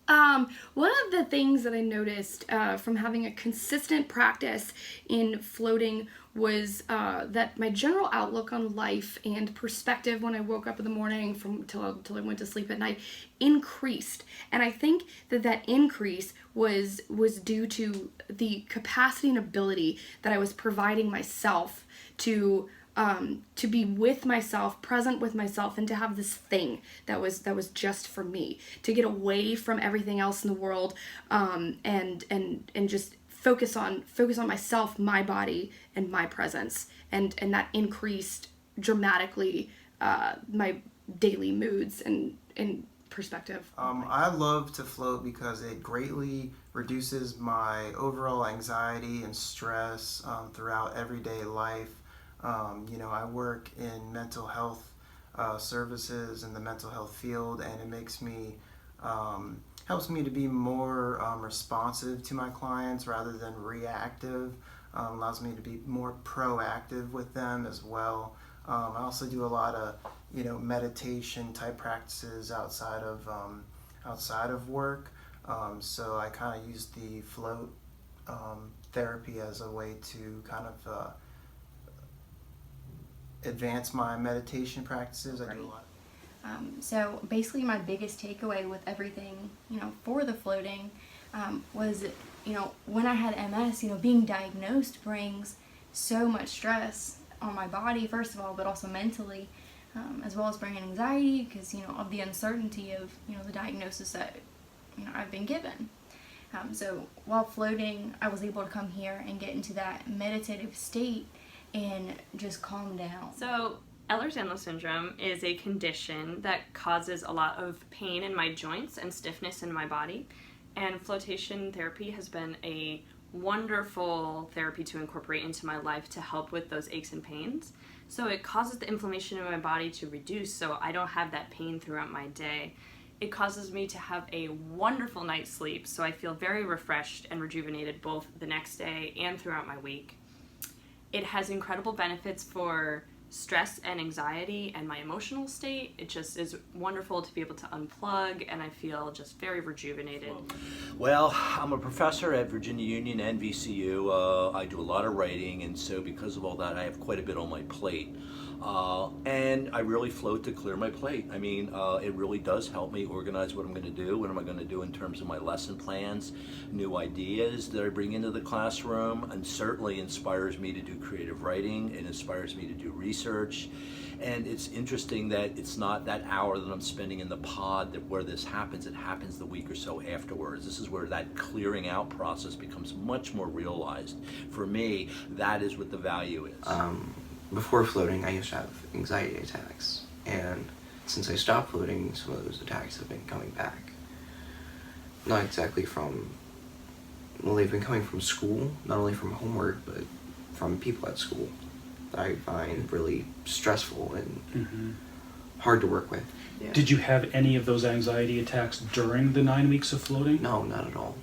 One of the things that I noticed from having a consistent practice in floating was that my general outlook on life and perspective when I woke up in the morning from till I went to sleep at night increased. And I think that increase was due to the capacity and ability that I was providing myself to be with myself, present with myself, and to have this thing that was just for me, to get away from everything else in the world, and just focus on myself, my body, and my presence, and that increased dramatically my daily moods and perspective. I love to float because it greatly reduces my overall anxiety and stress throughout everyday life. I work in mental health services in the mental health field, and it makes me helps me to be more responsive to my clients rather than reactive. Allows me to be more proactive with them as well. I also do a lot of meditation type practices outside of work. So I kind of use the float therapy as a way to kind of advance my meditation practices. I do a lot. So basically my biggest takeaway with everything, for the floating was, when I had MS, being diagnosed brings so much stress on my body, first of all, but also mentally, as well as bringing anxiety because, of the uncertainty of, the diagnosis that, I've been given. So while floating, I was able to come here and get into that meditative state and just calm down. So Ehlers-Danlos syndrome is a condition that causes a lot of pain in my joints and stiffness in my body, and flotation therapy has been a wonderful therapy to incorporate into my life to help with those aches and pains. So it causes the inflammation in my body to reduce so I don't have that pain throughout my day. It causes me to have a wonderful night's sleep, so I feel very refreshed and rejuvenated both the next day and throughout my week. It has incredible benefits for stress and anxiety and my emotional state. It just is wonderful to be able to unplug, and I feel just very rejuvenated. Well, I'm a professor at Virginia Union and VCU. I do a lot of writing, and so because of all that, I have quite a bit on my plate. And I really float to clear my plate. I mean, it really does help me organize what I'm going to do, what am I going to do in terms of my lesson plans, new ideas that I bring into the classroom, and certainly inspires me to do creative writing. It inspires me to do research. And it's interesting that it's not that hour that I'm spending in the pod where this happens. It happens the week or so afterwards. This is where that clearing out process becomes much more realized. For me, that is what the value is. Before floating, I used to have anxiety attacks, and since I stopped floating, some of those attacks have been coming back. Not exactly they've been coming from school, not only from homework, but from people at school that I find really stressful and hard to work with. Yeah. Did you have any of those anxiety attacks during the 9 weeks of floating? No, not at all.